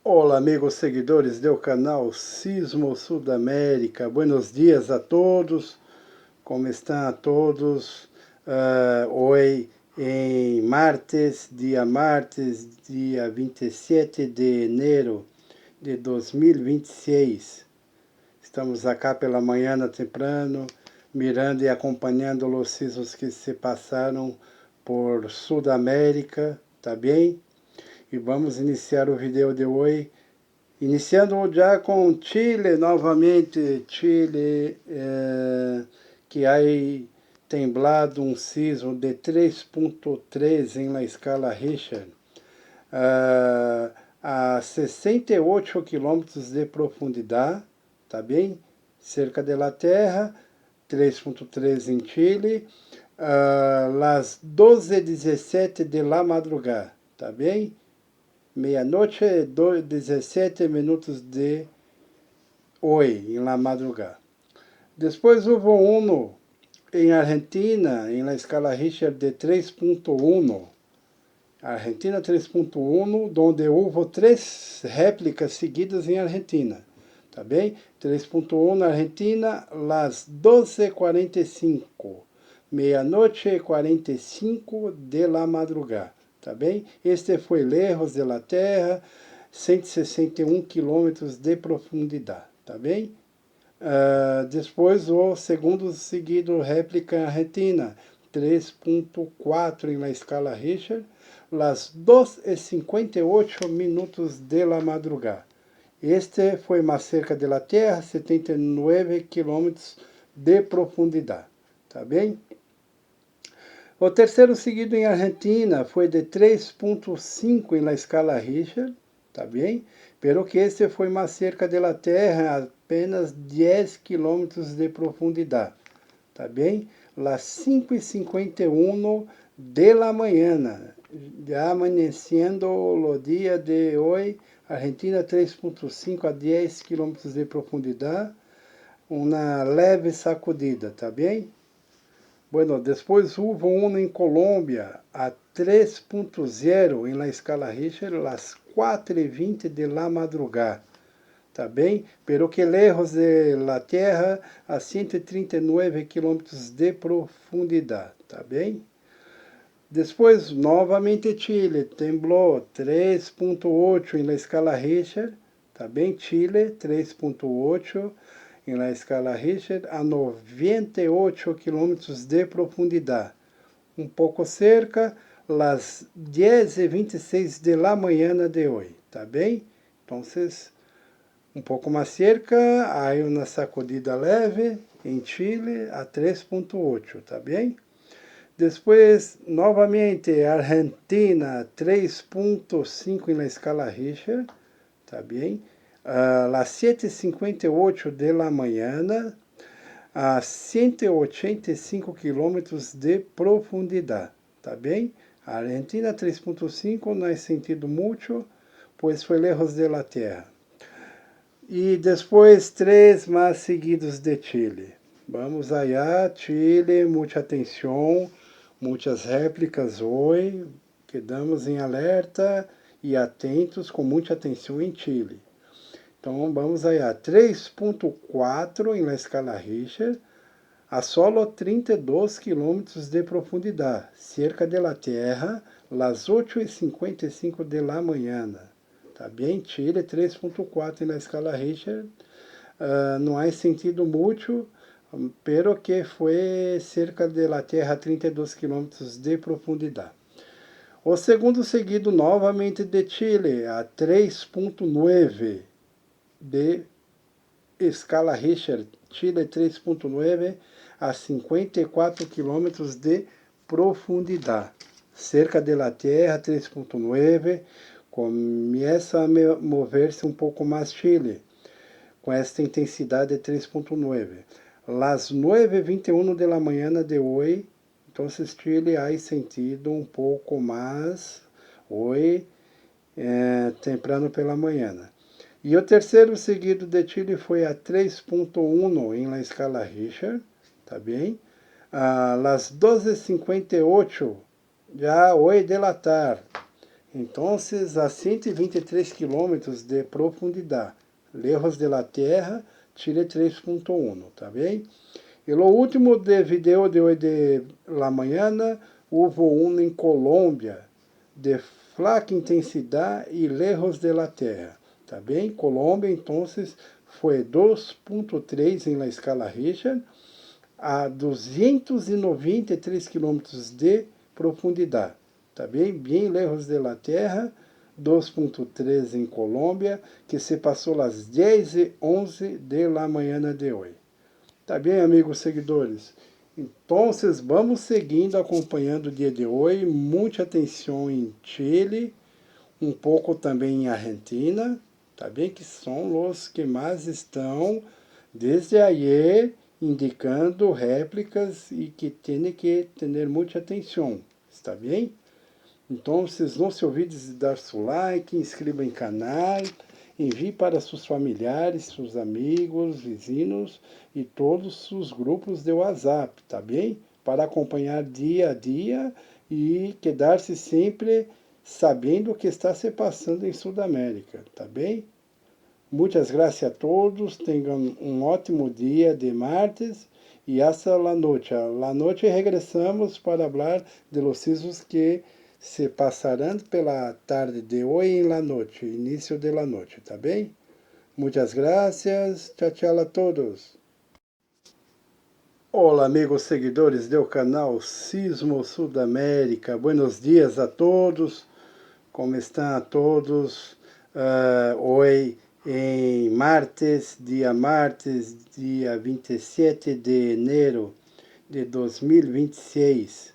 Olá, amigos seguidores do canal Sismo Sudamérica. Buenos dias a todos. Como estão a todos? Hoje, em martes, dia 27 de janeiro de 2026. Estamos acá pela manhã temprano, mirando e acompanhando os sismos que se passaram por Sudamérica, tá bem? E vamos iniciar o vídeo de hoje, iniciando já com Chile novamente. Chile, que aí temblado um sismo de 3.3 em la escala Richter, a 68 quilômetros de profundidade, tá bem? Cerca da Terra, 3.3 em Chile, las 12:17 de la madrugada, tá bem? Meia-noite, 17 minutos de hoje, em la madrugada. Depois houve um em Argentina, em la escala Richter de 3.1. Argentina 3.1, onde houve 3 réplicas seguidas em Argentina. Tá bem? 3.1 na Argentina, las 12:45. Meia-noite e 45 de la madrugada. Tá bem? Este foi lejos da Terra, 161 quilômetros de profundidade. Tá bem? Depois o segundo seguido réplica em Argentina, 3.4 em la escala Richter, las 2:58 minutos de la madrugada. Este foi mais cerca da Terra, 79 quilômetros de profundidade. Tá bem? O terceiro seguido em Argentina foi de 3.5 em la escala Richter, tá bem? Pero que este foi mais cerca da Terra, apenas 10 quilômetros de profundidade, tá bem? Las 5:51 de la manhã, já amanhecendo o dia de hoje, Argentina 3.5 a 10 quilômetros de profundidade, uma leve sacudida, tá bem? Bueno, depois houve um em Colômbia, a 3.0 em la escala Richter, las 4:20 de la madrugada, tá bem? Pero que lejos de la Terra, a 139 quilômetros de profundidade, tá bem? Depois, novamente Chile, temblou 3.8 em la escala Richter, tá bem? Chile, 3.8 em la escala Richter, a 98 quilômetros de profundidade. Um pouco cerca, las 10:26 de la manhã de hoje, tá bem? Então, um pouco mais cerca, há uma sacudida leve em Chile a 3.8, tá bem? Depois, novamente, Argentina 3.5 em la escala Richter, tá bem? Las 7:58 de la manhã, a 185 quilômetros de profundidade, tá bem? A Argentina 3.5 não é sentido muito, pois foi lejos de la Terra. E depois 3 mais seguidos de Chile. Vamos allá, Chile, muita atenção, muitas réplicas hoje, quedamos em alerta e atentos, com muita atenção em Chile. Então vamos allá, 3.4 em la escala Richter, a solo 32 quilômetros de profundidade, cerca de la Terra, las 8:55 de la manhã. Tá bem? Chile 3.4 na escala Richter, não há sentido muito, pero que foi cerca de la Terra a 32 quilômetros de profundidade. O segundo seguido novamente de Chile, a 3.9 de escala Richter, Chile 3.9 a 54 quilômetros de profundidade, cerca de la Terra 3.9, começa a mover-se um pouco mais Chile, com esta intensidade de 3.9. Las 9:21 de la manhã de hoje, então Chile há sentido um pouco mais hoje, temprano pela manhã. E o terceiro seguido de Chile foi a 3.1 em la escala Richter, tá bem? Las 12:58, já hoje de la tarde, Então, a 123 kilómetros de profundidade. Lejos de la Tierra, Chile 3.1, tá bem? E o último de vídeo de hoje de la mañana, houve um em Colômbia, de fraca intensidade e lejos de la Terra, tá bem? Colômbia, então, foi 2.3 em la escala Richter, a 293 quilômetros de profundidade, tá bem? Bem lejos de la Terra, 2.3 em Colômbia, que se passou às 10:11 de la manhã de hoje. Tá bem, amigos seguidores? Então, vamos seguindo, acompanhando o dia de hoje. Muita atenção em Chile, um pouco também em Argentina, tá bem? Que são os que mais estão, desde aí, indicando réplicas e que tem que ter muita atenção, está bem? Então, vocês não se olvidem de dar seu like, inscreva em canal, envie para seus familiares, seus amigos, vizinhos e todos os grupos de WhatsApp, tá bem? Para acompanhar dia a dia e quedar-se sempre sabendo o que está se passando em Sudamérica, tá bem? Muitas graças a todos, tenham um ótimo dia de martes e hasta la noche. La noche regressamos para falar de los sismos que se passarão pela tarde de hoje em la noche, início de la noche, tá bem? Muitas graças, tchau, tchau a todos. Olá, amigos seguidores do canal Sismo Sudamérica. Buenos dias a todos, como estão a todos? Hoje, em martes, dia 27 de janeiro de 2026.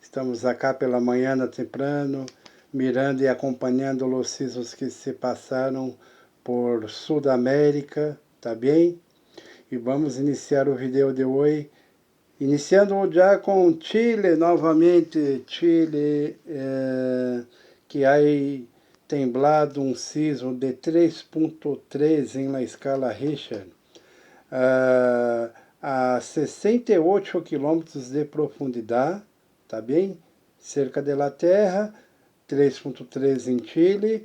Estamos acá pela manhã temprano, mirando e acompanhando os sismos que se passaram por Sudamérica, tá bem? E vamos iniciar o vídeo de hoje, iniciando já com Chile, novamente, Chile, que aí temblado um sismo de 3.3 em la escala Richter, a 68 quilômetros de profundidade, tá bem? Cerca de la Terra, 3.3 em Chile,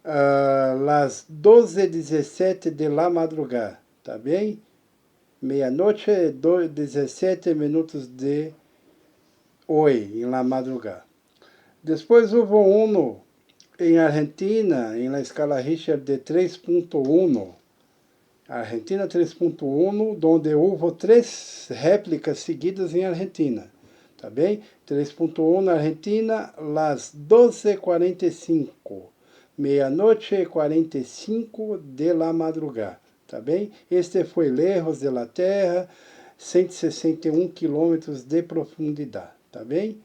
las 12:17 de la madrugada, tá bem? Meia-noite, 17 minutos de hoje, em la madrugada. Depois houve um em Argentina, em la escala Richter de 3.1, Argentina 3.1, onde houve 3 réplicas seguidas em Argentina, tá bem? 3.1 na Argentina, las 12:45, meia-noite e 45 de la madrugada, tá bem? Este foi lejos de la Terra, 161 quilômetros de profundidade, tá bem?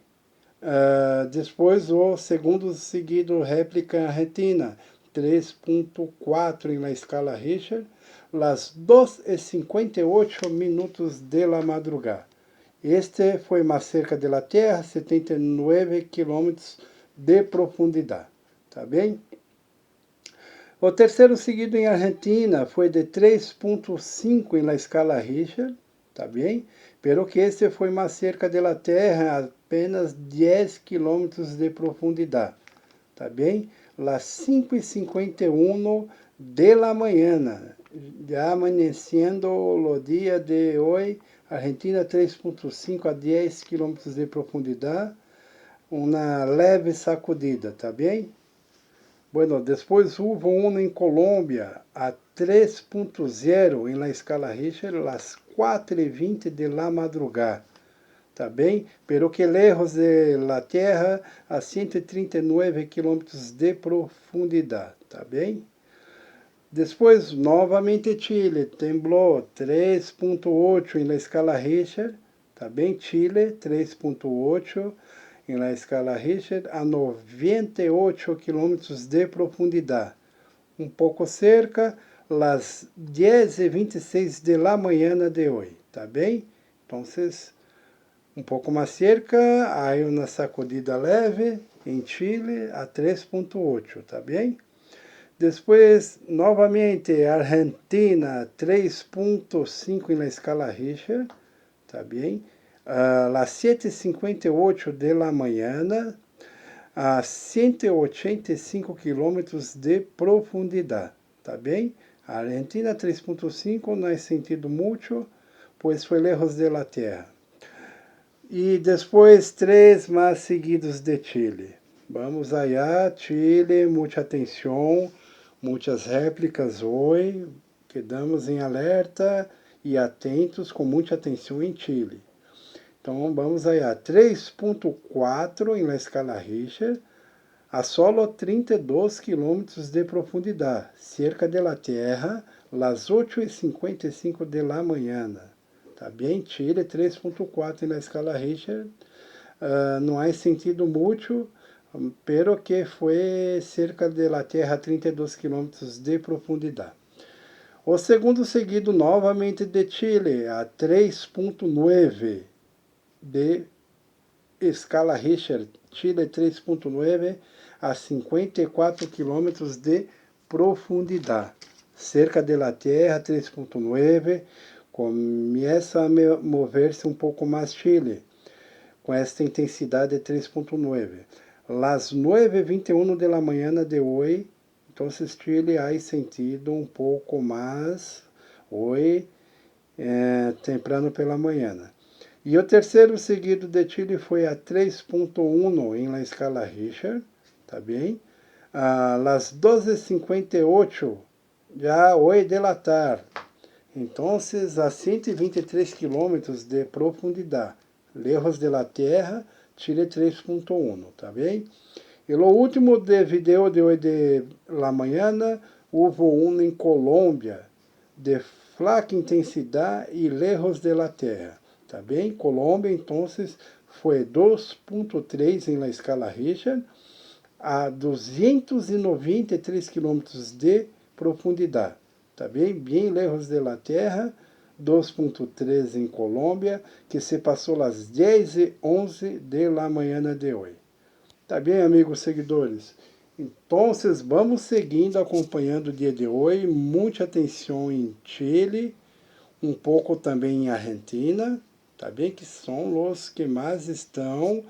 Depois o segundo seguido réplica Argentina, 3.4 em la escala Richter, las 2:58 minutos de la madrugada. Este foi mais cerca de la Terra, 79 quilômetros de profundidade, tá bem? O terceiro seguido em Argentina foi de 3.5 em la escala Richter, tá bem? Pero que este foi mais cerca de la Terra, apenas 10 quilômetros de profundidade, tá bem? Las 5:51 de la manhã, já amanhecendo o dia de hoje, Argentina 3.5 a 10 quilômetros de profundidade, uma leve sacudida, tá bem? Bueno, depois houve um em Colômbia, a 3.0 em la escala Richter, las 4:20 de la madrugada, tá bem? Pero que lejos de la Terra, a 139 quilômetros de profundidade, tá bem? Depois, novamente Chile, temblou 3.8 em la escala Richter, tá bem? Chile, 3.8 em la escala Richter, a 98 quilômetros de profundidade. Um pouco cerca, las 10:26 de la manhã de hoje, tá bem? Então, um pouco mais cerca, há uma sacudida leve em Chile a 3.8, tá bem? Depois, novamente, Argentina, 3.5 na escala Richter, tá bem? Las 7:58 de la manhã, a 185 quilômetros de profundidade, tá bem? A Argentina 3.5 no sentido mucho, pois foi lejos de la Tierra. E depois 3 mais seguidos de Chile. Vamos allá, Chile, muita atenção, muitas réplicas hoje, quedamos em alerta e atentos com muita atenção em Chile. Então vamos allá, 3.4 em la escala Richter, a solo 32 quilômetros de profundidade, cerca de la Tierra, las 8:55 de la mañana. Tá bem? Chile 3.4 na escala Richter, não há sentido muito, pero que foi cerca de la Tierra 32 quilômetros de profundidade. O segundo seguido novamente de Chile, a 3.9 de escala Richter, Chile 3.9 a 54 quilômetros de profundidade. Cerca de la Tierra 3.9, começa a mover-se um pouco mais Chile, com esta intensidade de 3.9. Las 9:21 de la mañana de hoje, então Chile há sentido um pouco mais hoje, temprano pela manhã. E o terceiro seguido de Chile foi a 3.1 em la escala Richter, tá bem? A las 12:58 já hoje de la tarde. Então, a 123 quilômetros de profundidade, lejos de la Tierra, Chile 3.1, tá bem? E o último de vídeo de hoje de la mañana, houve um em Colômbia, de fraca intensidade e lejos de la Tierra. Tá bem? Colômbia, então, foi 2.3 em la escala Richter, a 293 quilômetros de profundidade. Tá bem? Bem lejos de la Tierra, 2.3 em Colômbia, que se passou às 10:11 de la manhã de hoje. Tá bem, amigos seguidores? Então, vamos seguindo, acompanhando o dia de hoje. Muita atenção em Chile, um pouco também em Argentina, tá bem? Que são os que mais estão,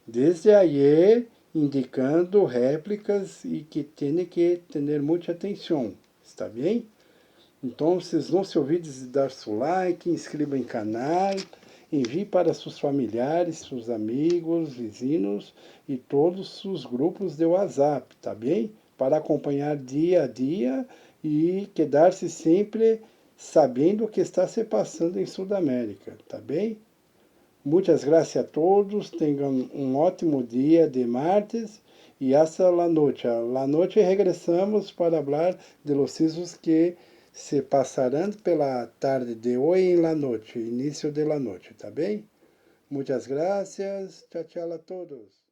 desde aí, indicando réplicas e que tem que ter muita atenção, está bem? Então, não se olvidem de dar seu like, inscreva em canal, envie para seus familiares, seus amigos, vizinhos e todos os grupos de WhatsApp, tá bem? Para acompanhar dia a dia e quedar-se sempre sabendo o que está se passando em Sudamérica, tá bem? Muitas graças a todos, tenham um ótimo dia de martes e hasta la noche. La noche regressamos para falar de los sismos que se passarão pela tarde de hoje em la noche, início de la noche, tá bem? Muitas graças, tchau, tchau a todos.